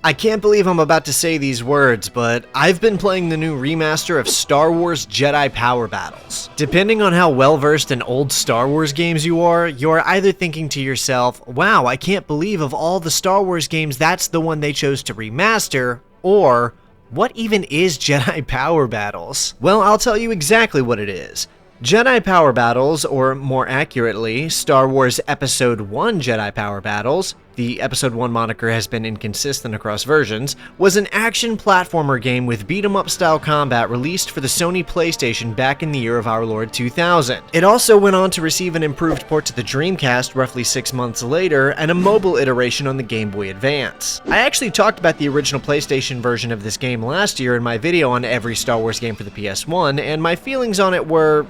I can't believe I'm about to say these words, but I've been playing the new remaster of Star Wars Jedi Power Battles. Depending on how well versed in old Star Wars games you're either thinking to yourself, wow, I can't believe of all the Star Wars games that's the one they chose to remaster, or what even is Jedi Power Battles? Well, I'll tell you exactly what it is. Jedi Power Battles, or more accurately, Star Wars Episode 1 Jedi Power Battles, the Episode 1 moniker has been inconsistent across versions, was an action platformer game with beat-em-up style combat released for the Sony PlayStation back in the year of our Lord 2000. It also went on to receive an improved port to the Dreamcast roughly 6 months later, and a mobile iteration on the Game Boy Advance. I actually talked about the original PlayStation version of this game last year in my video on every Star Wars game for the PS1, and my feelings on it were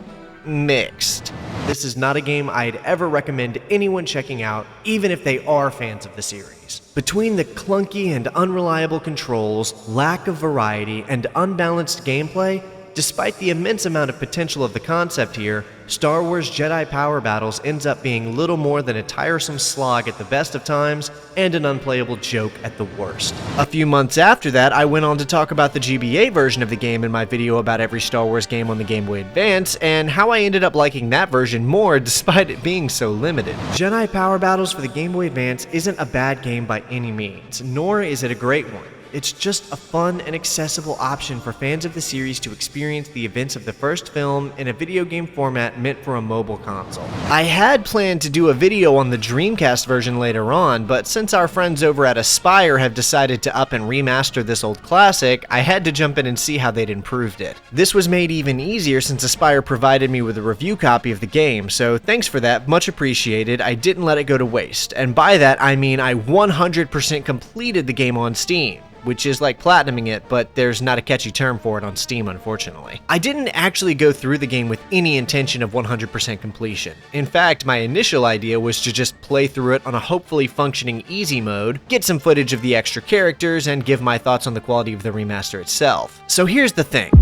mixed. This is not a game I'd ever recommend anyone checking out, even if they are fans of the series. Between the clunky and unreliable controls, lack of variety, and unbalanced gameplay, despite the immense amount of potential of the concept here, Star Wars Jedi Power Battles ends up being little more than a tiresome slog at the best of times and an unplayable joke at the worst. A few months after that, I went on to talk about the GBA version of the game in my video about every Star Wars game on the Game Boy Advance, and how I ended up liking that version more despite it being so limited. Jedi Power Battles for the Game Boy Advance isn't a bad game by any means, nor is it a great one. It's just a fun and accessible option for fans of the series to experience the events of the first film in a video game format meant for a mobile console. I had planned to do a video on the Dreamcast version later on, but since our friends over at Aspyr have decided to up and remaster this old classic, I had to jump in and see how they'd improved it. This was made even easier since Aspyr provided me with a review copy of the game, so thanks for that, much appreciated. I didn't let it go to waste, and by that I mean I 100% completed the game on Steam, which is like platinuming it, but there's not a catchy term for it on Steam, unfortunately. I didn't actually go through the game with any intention of 100% completion. In fact, my initial idea was to just play through it on a hopefully functioning easy mode, get some footage of the extra characters, and give my thoughts on the quality of the remaster itself. So here's the thing.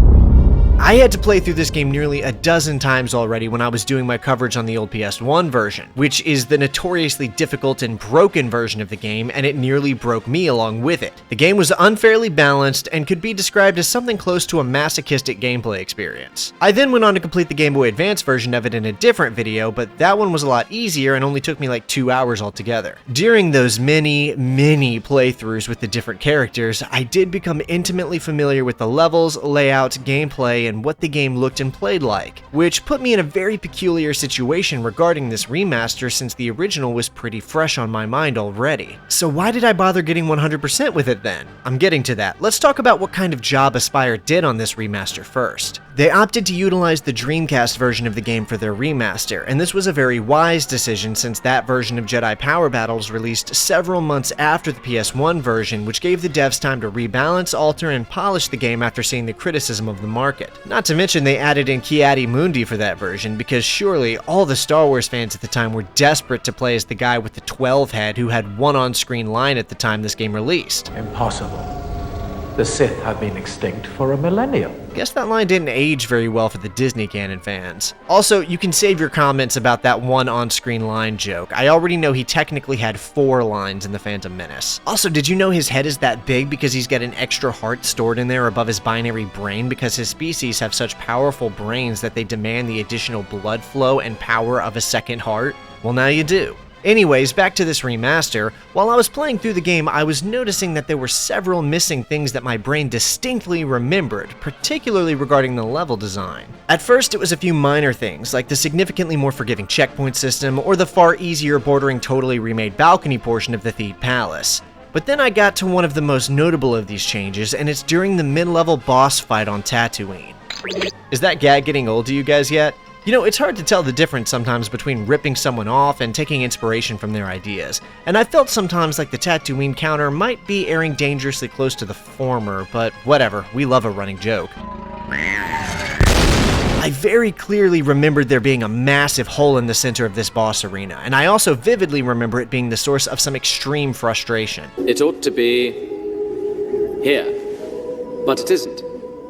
I had to play through this game nearly a dozen times already when I was doing my coverage on the old PS1 version, which is the notoriously difficult and broken version of the game, and it nearly broke me along with it. The game was unfairly balanced and could be described as something close to a masochistic gameplay experience. I then went on to complete the Game Boy Advance version of it in a different video, but that one was a lot easier and only took me like 2 hours altogether. During those many playthroughs with the different characters, I did become intimately familiar with the levels, layout, gameplay, and what the game looked and played like, which put me in a very peculiar situation regarding this remaster since the original was pretty fresh on my mind already. So why did I bother getting 100% with it then? I'm getting to that. Let's talk about what kind of job Aspyr did on this remaster first. They opted to utilize the Dreamcast version of the game for their remaster, and this was a very wise decision since that version of Jedi Power Battles released several months after the PS1 version, which gave the devs time to rebalance, alter, and polish the game after seeing the criticism of the market. Not to mention they added in Ki-Adi-Mundi for that version, because surely all the Star Wars fans at the time were desperate to play as the guy with the 12 head who had one on-screen line at the time this game released. Impossible. The Sith have been extinct for a millennium. Guess that line didn't age very well for the Disney canon fans. Also, you can save your comments about that one on-screen line joke. I already know he technically had 4 lines in The Phantom Menace. Also, did you know his head is that big because he's got an extra heart stored in there above his binary brain because his species have such powerful brains that they demand the additional blood flow and power of a second heart? Well, now you do. Anyways, back to this remaster. While I was playing through the game, I was noticing that there were several missing things that my brain distinctly remembered, particularly regarding the level design. At first, it was a few minor things, like the significantly more forgiving checkpoint system, or the far easier bordering totally remade balcony portion of the Theed Palace. But then I got to one of the most notable of these changes, and it's during the mid-level boss fight on Tatooine. Is that gag getting old to you guys yet? You know, it's hard to tell the difference sometimes between ripping someone off and taking inspiration from their ideas, and I felt sometimes like the Tatooine counter might be erring dangerously close to the former, but whatever, we love a running joke. I very clearly remembered there being a massive hole in the center of this boss arena, and I also vividly remember it being the source of some extreme frustration. It ought to be here, but it isn't.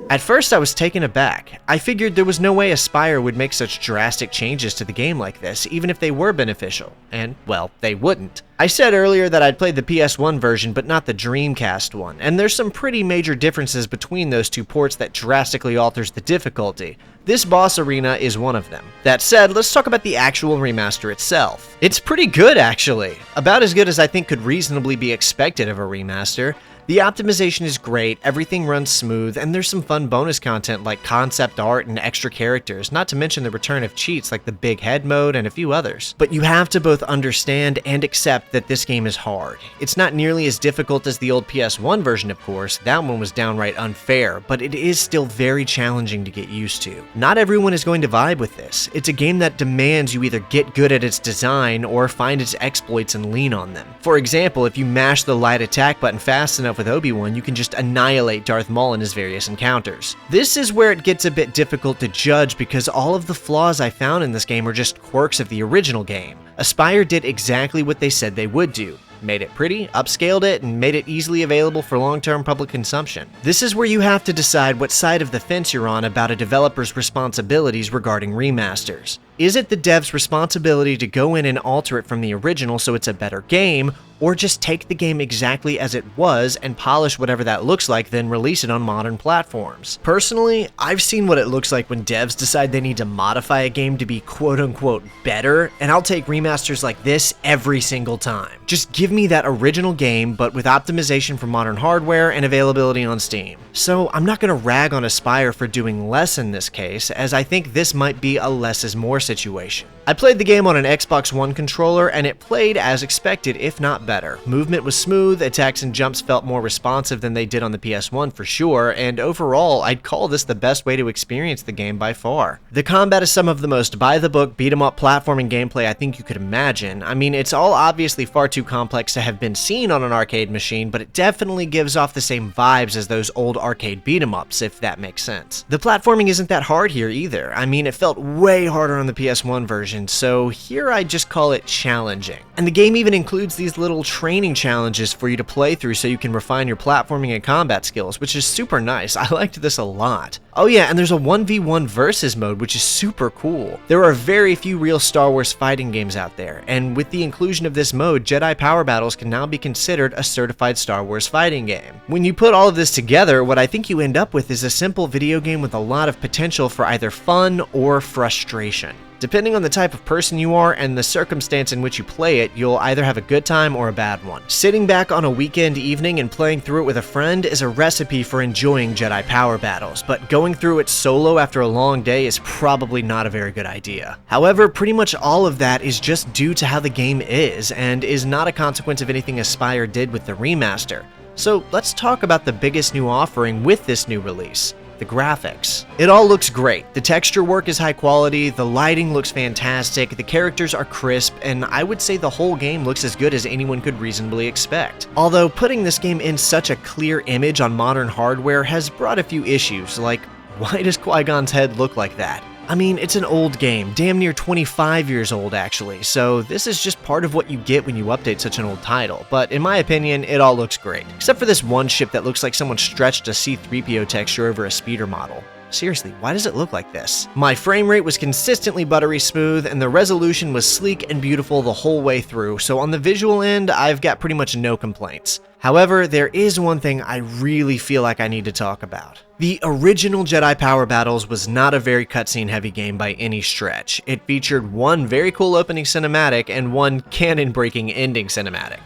At first I was taken aback. I figured there was no way Aspyr would make such drastic changes to the game like this, even if they were beneficial. And, well, they wouldn't. I said earlier that I'd played the PS1 version but not the Dreamcast one, and there's some pretty major differences between those two ports that drastically alters the difficulty. This boss arena is one of them. That said, let's talk about the actual remaster itself. It's pretty good, actually. About as good as I think could reasonably be expected of a remaster. The optimization is great, everything runs smooth, and there's some fun bonus content like concept art and extra characters, not to mention the return of cheats like the Big Head mode and a few others. But you have to both understand and accept that this game is hard. It's not nearly as difficult as the old PS1 version, of course, that one was downright unfair, but it is still very challenging to get used to. Not everyone is going to vibe with this. It's a game that demands you either get good at its design or find its exploits and lean on them. For example, if you mash the light attack button fast enough with Obi-Wan, you can just annihilate Darth Maul in his various encounters. This is where it gets a bit difficult to judge because all of the flaws I found in this game are just quirks of the original game. Aspyr did exactly what they said they would do. Made it pretty, upscaled it, and made it easily available for long-term public consumption. This is where you have to decide what side of the fence you're on about a developer's responsibilities regarding remasters. Is it the dev's responsibility to go in and alter it from the original so it's a better game, or just take the game exactly as it was and polish whatever that looks like, then release it on modern platforms? Personally, I've seen what it looks like when devs decide they need to modify a game to be quote-unquote better, and I'll take remasters like this every single time. Just give me that original game, but with optimization for modern hardware and availability on Steam. So I'm not going to rag on Aspyr for doing less in this case, as I think this might be a less is more situation. I played the game on an Xbox One controller, and it played as expected, if not better. Movement was smooth, attacks and jumps felt more responsive than they did on the PS1 for sure, and overall, I'd call this the best way to experience the game by far. The combat is some of the most by-the-book, beat-em-up platforming gameplay I think you could imagine. I mean, it's all obviously far too complex to have been seen on an arcade machine, but it definitely gives off the same vibes as those old arcade beat-em-ups, if that makes sense. The platforming isn't that hard here either. I mean, it felt way harder on the PS1 version, so here I just call it challenging. And the game even includes these little training challenges for you to play through so you can refine your platforming and combat skills, which is super nice. I liked this a lot. Oh yeah, and there's a 1v1 versus mode, which is super cool. There are very few real Star Wars fighting games out there, and with the inclusion of this mode, Jedi Power Battles can now be considered a certified Star Wars fighting game. When you put all of this together, what I think you end up with is a simple video game with a lot of potential for either fun or frustration. Depending on the type of person you are and the circumstance in which you play it, you'll either have a good time or a bad one. Sitting back on a weekend evening and playing through it with a friend is a recipe for enjoying Jedi Power Battles, but going through it solo after a long day is probably not a very good idea. However, pretty much all of that is just due to how the game is, and is not a consequence of anything Aspyr did with the remaster. So let's talk about the biggest new offering with this new release. The graphics. It all looks great. The texture work is high quality, the lighting looks fantastic, the characters are crisp, and I would say the whole game looks as good as anyone could reasonably expect. Although putting this game in such a clear image on modern hardware has brought a few issues, like why does Qui-Gon's head look like that? I mean, it's an old game, damn near 25 years old actually, so this is just part of what you get when you update such an old title, but in my opinion, it all looks great. Except for this one ship that looks like someone stretched a C-3PO texture over a speeder model. Seriously, why does it look like this? My frame rate was consistently buttery smooth, and the resolution was sleek and beautiful the whole way through, so on the visual end, I've got pretty much no complaints. However, there is one thing I really feel like I need to talk about. The original Jedi Power Battles was not a very cutscene heavy game by any stretch. It featured one very cool opening cinematic and one canon-breaking ending cinematic.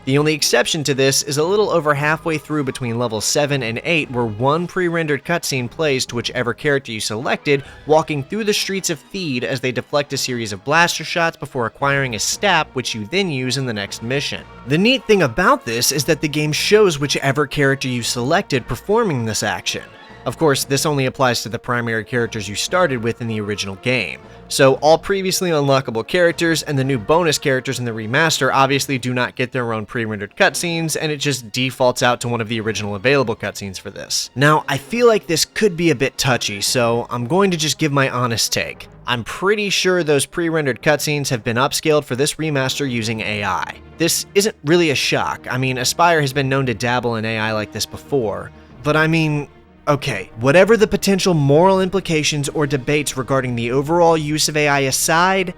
The only exception to this is a little over halfway through between levels 7 and 8 where one pre-rendered cutscene plays to whichever character you selected, walking through the streets of Theed as they deflect a series of blaster shots before acquiring a stap which you then use in the next mission. The neat thing about this is that the game shows whichever character you selected performing this action. Of course, this only applies to the primary characters you started with in the original game. So all previously unlockable characters and the new bonus characters in the remaster obviously do not get their own pre-rendered cutscenes, and it just defaults out to one of the original available cutscenes for this. Now, I feel like this could be a bit touchy, so I'm going to just give my honest take. I'm pretty sure those pre-rendered cutscenes have been upscaled for this remaster using AI. This isn't really a shock. I mean, Aspyr has been known to dabble in AI like this before, but I mean, Okay, whatever the potential moral implications or debates regarding the overall use of AI aside,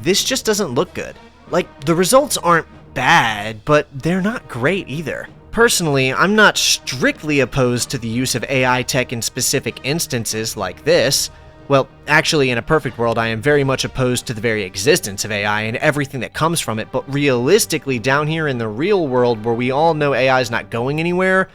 this just doesn't look good. Like, the results aren't bad, but they're not great either. Personally, I'm not strictly opposed to the use of AI tech in specific instances like this. Well, actually, in a perfect world, I am very much opposed to the very existence of AI and everything that comes from it, but realistically, down here in the real world where we all know AI is not going anywhere,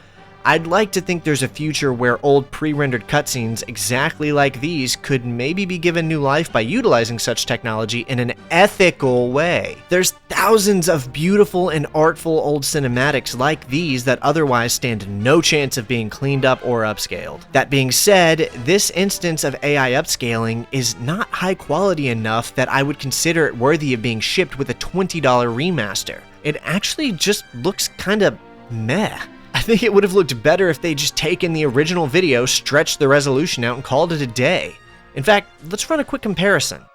I'd like to think there's a future where old pre-rendered cutscenes exactly like these could maybe be given new life by utilizing such technology in an ethical way. There's thousands of beautiful and artful old cinematics like these that otherwise stand no chance of being cleaned up or upscaled. That being said, this instance of AI upscaling is not high quality enough that I would consider it worthy of being shipped with a $20 remaster. It actually just looks kinda meh. I think it would have looked better if they just taken the original video, stretched the resolution out, and called it a day. In fact, let's run a quick comparison.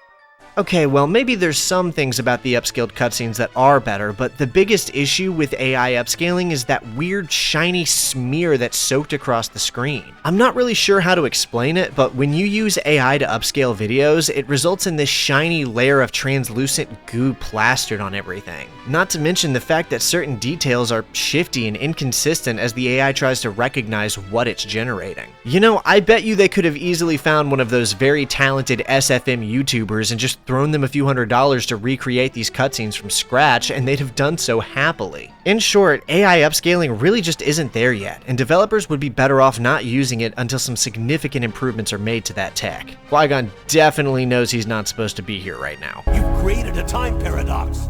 Okay, well, maybe there's some things about the upscaled cutscenes that are better, but the biggest issue with AI upscaling is that weird shiny smear that's soaked across the screen. I'm not really sure how to explain it, but when you use AI to upscale videos, it results in this shiny layer of translucent goo plastered on everything. Not to mention the fact that certain details are shifty and inconsistent as the AI tries to recognize what it's generating. You know, I bet you they could have easily found one of those very talented SFM YouTubers and just thrown them a few $100s to recreate these cutscenes from scratch, and they'd have done so happily. In short, AI upscaling really just isn't there yet, and developers would be better off not using it until some significant improvements are made to that tech. Qui-Gon definitely knows he's not supposed to be here right now. You've created a time paradox.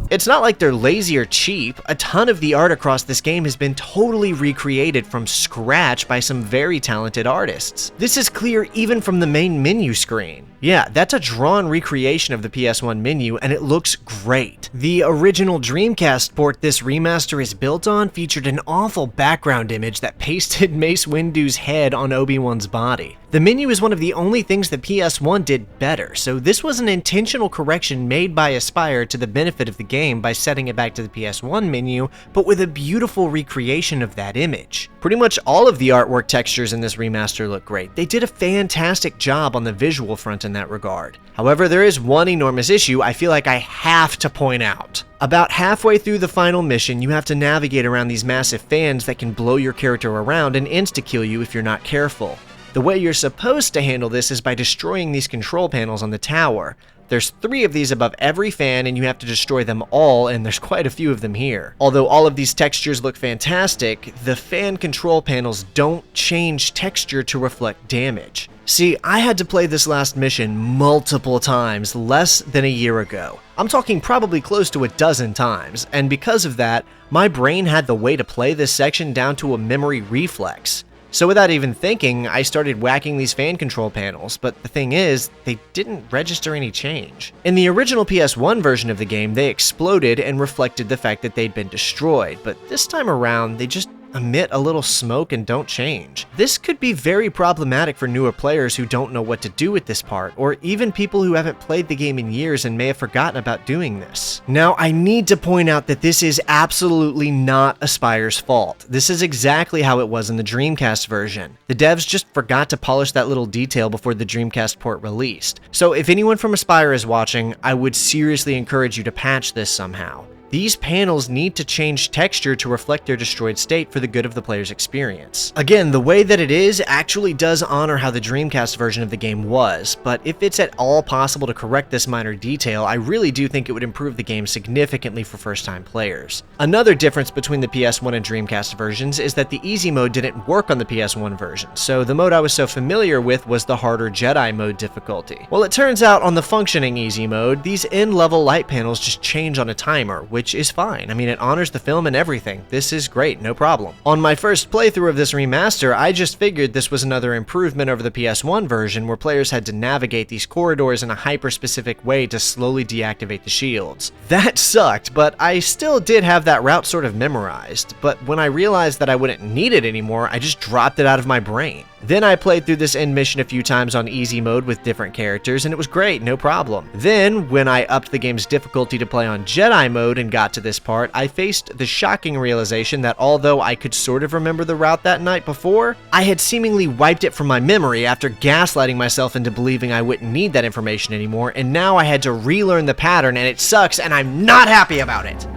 It's not like they're lazy or cheap. A ton of the art across this game has been totally recreated from scratch by some very talented artists. This is clear even from the main menu screen. Yeah, that's a drawn recreation of the PS1 menu, and it looks great. The original Dreamcast port this remaster is built on featured an awful background image that pasted Mace Windu's head on Obi-Wan's body. The menu is one of the only things the PS1 did better, so this was an intentional correction made by Aspyr to the benefit of the game by setting it back to the PS1 menu, but with a beautiful recreation of that image. Pretty much all of the artwork textures in this remaster look great. They did a fantastic job on the visual front in that regard. However, there is one enormous issue I feel like I have to point out. About halfway through the final mission, you have to navigate around these massive fans that can blow your character around and insta-kill you if you're not careful. The way you're supposed to handle this is by destroying these control panels on the tower. There's 3 of these above every fan, and you have to destroy them all, and there's quite a few of them here. Although all of these textures look fantastic, the fan control panels don't change texture to reflect damage. See, I had to play this last mission multiple times less than a year ago. I'm talking probably close to a dozen times, and because of that, my brain had the way to play this section down to a memory reflex. So without even thinking, I started whacking these fan control panels, but the thing is, they didn't register any change. In the original PS1 version of the game, they exploded and reflected the fact that they'd been destroyed, but this time around, they just emit a little smoke and don't change. This could be very problematic for newer players who don't know what to do with this part, or even people who haven't played the game in years and may have forgotten about doing this. Now, I need to point out that this is absolutely not Aspyr's fault. This is exactly how it was in the Dreamcast version. The devs just forgot to polish that little detail before the Dreamcast port released. So if anyone from Aspyr is watching, I would seriously encourage you to patch this somehow. These panels need to change texture to reflect their destroyed state for the good of the player's experience. Again, the way that it is actually does honor how the Dreamcast version of the game was, but if it's at all possible to correct this minor detail, I really do think it would improve the game significantly for first-time players. Another difference between the PS1 and Dreamcast versions is that the easy mode didn't work on the PS1 version, so the mode I was so familiar with was the harder Jedi mode difficulty. Well, it turns out on the functioning easy mode, these end-level light panels just change on a timer, which is fine. I mean, it honors the film and everything. This is great, no problem. On my first playthrough of this remaster, I just figured this was another improvement over the PS1 version where players had to navigate these corridors in a hyper-specific way to slowly deactivate the shields. That sucked, but I still did have that route sort of memorized. But when I realized that I wouldn't need it anymore, I just dropped it out of my brain. Then I played through this end mission a few times on easy mode with different characters, and it was great, no problem. Then, when I upped the game's difficulty to play on Jedi mode and got to this part, I faced the shocking realization that although I could sort of remember the route that night before, I had seemingly wiped it from my memory after gaslighting myself into believing I wouldn't need that information anymore, and now I had to relearn the pattern, and it sucks, and I'm not happy about it.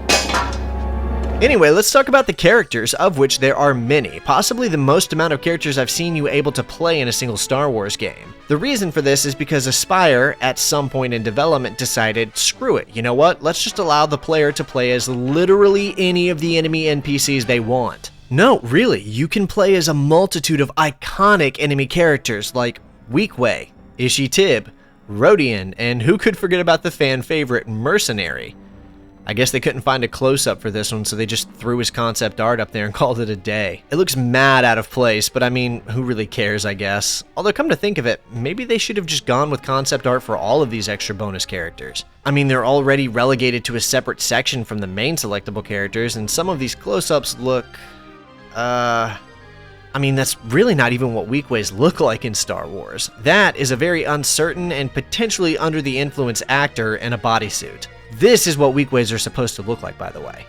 Anyway, let's talk about the characters, of which there are many, possibly the most amount of characters I've seen you able to play in a single Star Wars game. The reason for this is because Aspyr, at some point in development, decided, screw it, you know what, let's just allow the player to play as literally any of the enemy NPCs they want. No, really, you can play as a multitude of iconic enemy characters like Weequay, Ishi Tib, Rodian, and who could forget about the fan favorite Mercenary? I guess they couldn't find a close-up for this one, so they just threw his concept art up there and called it a day. It looks mad out of place, but I mean, who really cares, I guess? Although, come to think of it, maybe they should have just gone with concept art for all of these extra bonus characters. I mean, they're already relegated to a separate section from the main selectable characters, and some of these close-ups look... I mean, that's really not even what Weequays look like in Star Wars. That is a very uncertain and potentially under the influence actor in a bodysuit. This is what Weequays are supposed to look like, by the way.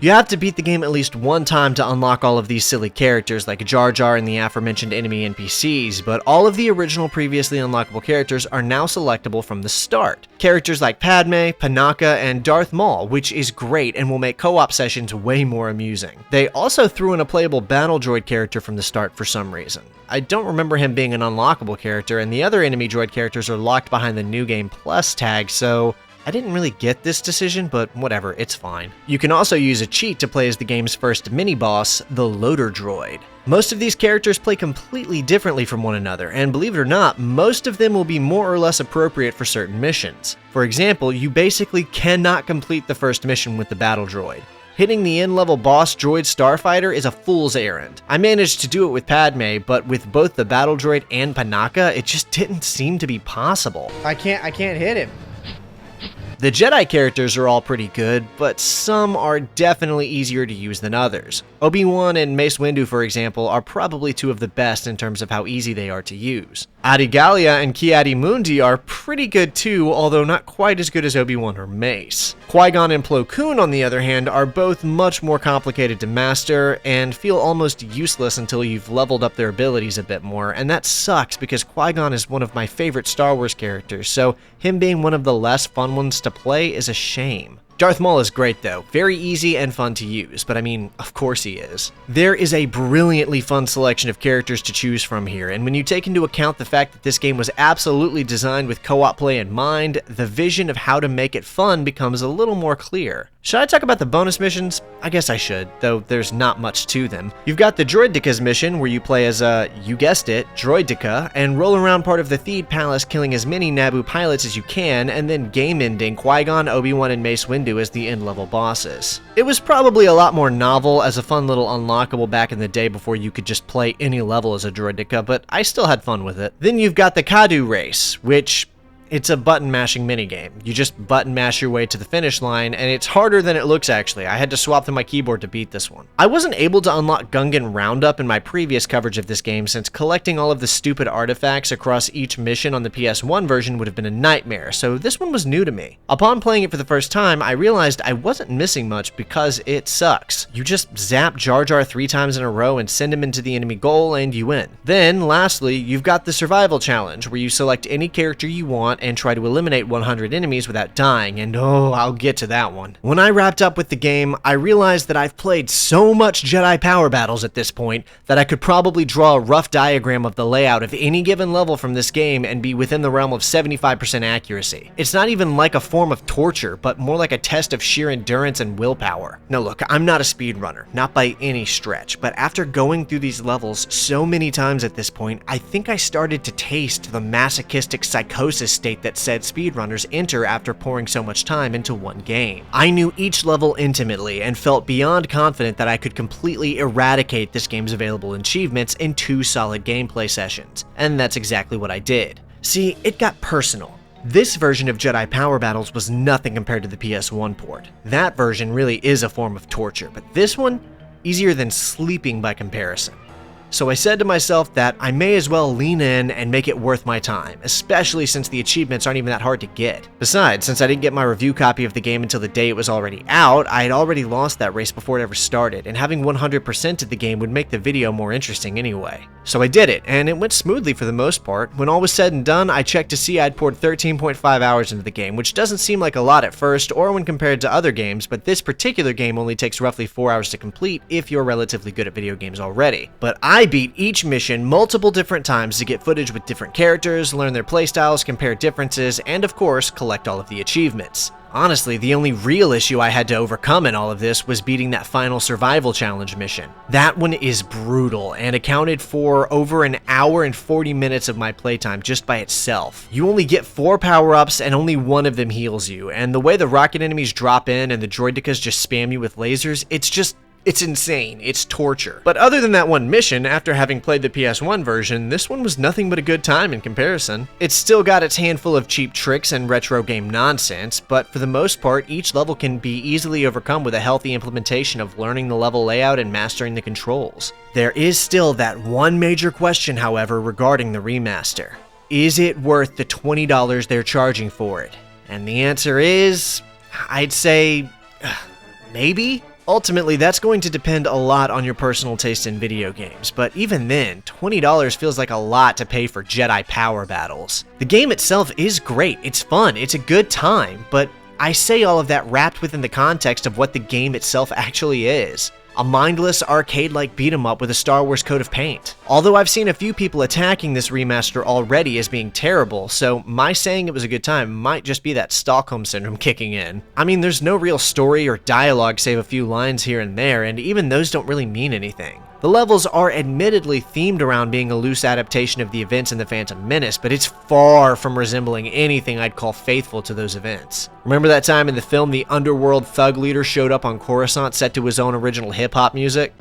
You have to beat the game at least one time to unlock all of these silly characters like Jar Jar and the aforementioned enemy NPCs, but all of the original previously unlockable characters are now selectable from the start. Characters like Padme, Panaka, and Darth Maul, which is great and will make co-op sessions way more amusing. They also threw in a playable battle droid character from the start for some reason. I don't remember him being an unlockable character, and the other enemy droid characters are locked behind the New Game Plus tag, so I didn't really get this decision, but whatever, it's fine. You can also use a cheat to play as the game's first mini-boss, the Loader Droid. Most of these characters play completely differently from one another, and believe it or not, most of them will be more or less appropriate for certain missions. For example, you basically cannot complete the first mission with the Battle Droid. Hitting the end-level boss droid Starfighter is a fool's errand. I managed to do it with Padme, but with both the Battle Droid and Panaka, it just didn't seem to be possible. I can't hit him. The Jedi characters are all pretty good, but some are definitely easier to use than others. Obi-Wan and Mace Windu, for example, are probably two of the best in terms of how easy they are to use. Adigalia and Ki-Adi-Mundi are pretty good too, although not quite as good as Obi-Wan or Mace. Qui-Gon and Plo Koon, on the other hand, are both much more complicated to master and feel almost useless until you've leveled up their abilities a bit more, and that sucks because Qui-Gon is one of my favorite Star Wars characters, so him being one of the less fun ones to play is a shame. Darth Maul is great though, very easy and fun to use, but I mean, of course he is. There is a brilliantly fun selection of characters to choose from here, and when you take into account the fact that this game was absolutely designed with co-op play in mind, the vision of how to make it fun becomes a little more clear. Should I talk about the bonus missions? I guess I should, though there's not much to them. You've got the Droidekas mission, where you play as you guessed it, Droideka, and roll around part of the Theed Palace killing as many Naboo pilots as you can, and then game-ending Qui-Gon, Obi-Wan, and Mace Windu as the end-level bosses. It was probably a lot more novel as a fun little unlockable back in the day before you could just play any level as a Droideka, but I still had fun with it. Then you've got the Kadu race, which... it's a button-mashing minigame. You just button-mash your way to the finish line, and it's harder than it looks actually. I had to swap through my keyboard to beat this one. I wasn't able to unlock Gungan Roundup in my previous coverage of this game since collecting all of the stupid artifacts across each mission on the PS1 version would have been a nightmare, so this one was new to me. Upon playing it for the first time, I realized I wasn't missing much because it sucks. You just zap Jar Jar 3 times in a row and send him into the enemy goal, and you win. Then, lastly, you've got the Survival Challenge, where you select any character you want and try to eliminate 100 enemies without dying, and oh, I'll get to that one. When I wrapped up with the game, I realized that I've played so much Jedi Power Battles at this point that I could probably draw a rough diagram of the layout of any given level from this game and be within the realm of 75% accuracy. It's not even like a form of torture, but more like a test of sheer endurance and willpower. Now look, I'm not a speedrunner, not by any stretch, but after going through these levels so many times at this point, I think I started to taste the masochistic psychosis state that said speedrunners enter after pouring so much time into one game. I knew each level intimately and felt beyond confident that I could completely eradicate this game's available achievements in 2 solid gameplay sessions, and that's exactly what I did. See, it got personal. This version of Jedi Power Battles was nothing compared to the PS1 port. That version really is a form of torture, but this one, easier than sleeping by comparison. So I said to myself that I may as well lean in and make it worth my time, especially since the achievements aren't even that hard to get. Besides, since I didn't get my review copy of the game until the day it was already out, I had already lost that race before it ever started, and having 100%ed the game would make the video more interesting anyway. So I did it, and it went smoothly for the most part. When all was said and done, I checked to see I'd poured 13.5 hours into the game, which doesn't seem like a lot at first or when compared to other games, but this particular game only takes roughly 4 hours to complete if you're relatively good at video games already. But I beat each mission multiple different times to get footage with different characters, learn their playstyles, compare differences, and of course, collect all of the achievements. Honestly, the only real issue I had to overcome in all of this was beating that final survival challenge mission. That one is brutal and accounted for over an hour and 40 minutes of my playtime just by itself. You only get 4 power-ups and only one of them heals you, and the way the rocket enemies drop in and the droidekas just spam you with lasers, it's insane. It's torture. But other than that one mission, after having played the PS1 version, this one was nothing but a good time in comparison. It's still got its handful of cheap tricks and retro game nonsense, but for the most part, each level can be easily overcome with a healthy implementation of learning the level layout and mastering the controls. There is still that one major question, however, regarding the remaster. Is it worth the $20 they're charging for it? And the answer is, I'd say, maybe? Ultimately, that's going to depend a lot on your personal taste in video games, but even then, $20 feels like a lot to pay for Jedi Power Battles. The game itself is great, it's fun, it's a good time, but I say all of that wrapped within the context of what the game itself actually is. A mindless, arcade-like beat-em-up with a Star Wars coat of paint. Although I've seen a few people attacking this remaster already as being terrible, so my saying it was a good time might just be that Stockholm syndrome kicking in. I mean, there's no real story or dialogue save a few lines here and there, and even those don't really mean anything. The levels are admittedly themed around being a loose adaptation of the events in The Phantom Menace, but it's far from resembling anything I'd call faithful to those events. Remember that time in the film the underworld thug leader showed up on Coruscant set to his own original hip-hop music?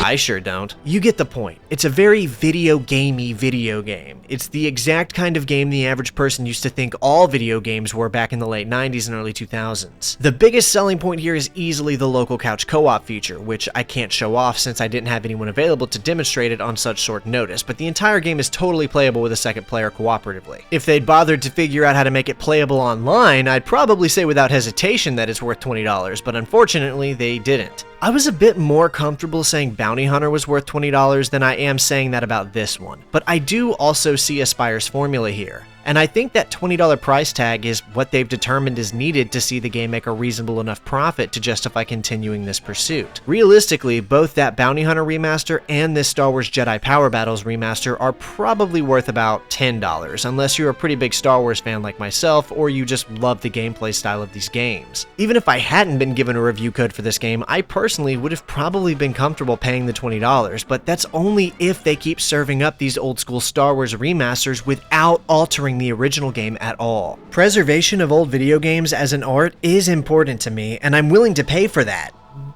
I sure don't. You get the point. It's a very video gamey video game. It's the exact kind of game the average person used to think all video games were back in the late 90s and early 2000s. The biggest selling point here is easily the local couch co-op feature, which I can't show off since I didn't have anyone available to demonstrate it on such short notice, but the entire game is totally playable with a second player cooperatively. If they'd bothered to figure out how to make it playable online, I'd probably say without hesitation that it's worth $20, but unfortunately they didn't. I was a bit more comfortable saying Bounty Hunter was worth $20 than I am saying that about this one, but I do also see Aspyr's formula here. And I think that $20 price tag is what they've determined is needed to see the game make a reasonable enough profit to justify continuing this pursuit. Realistically, both that Bounty Hunter remaster and this Star Wars Jedi Power Battles remaster are probably worth about $10, unless you're a pretty big Star Wars fan like myself, or you just love the gameplay style of these games. Even if I hadn't been given a review code for this game, I personally would have probably been comfortable paying the $20, but that's only if they keep serving up these old school Star Wars remasters without altering the original game at all. Preservation of old video games as an art is important to me, and I'm willing to pay for that.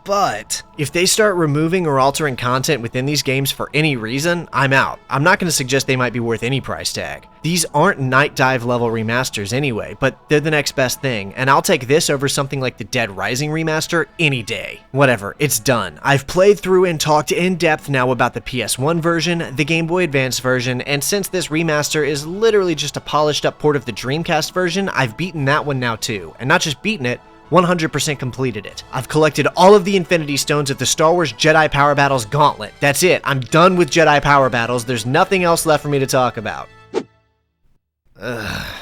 But if they start removing or altering content within these games for any reason, I'm out. I'm not going to suggest they might be worth any price tag. These aren't Night Dive level remasters anyway, but they're the next best thing, and I'll take this over something like the Dead Rising remaster any day. Whatever, it's done. I've played through and talked in depth now about the PS1 version, the Game Boy Advance version, and since this remaster is literally just a polished up port of the Dreamcast version, I've beaten that one now too. And not just beaten it, 100% completed it. I've collected all of the Infinity Stones of the Star Wars Jedi Power Battles Gauntlet. That's it. I'm done with Jedi Power Battles. There's nothing else left for me to talk about. Ugh.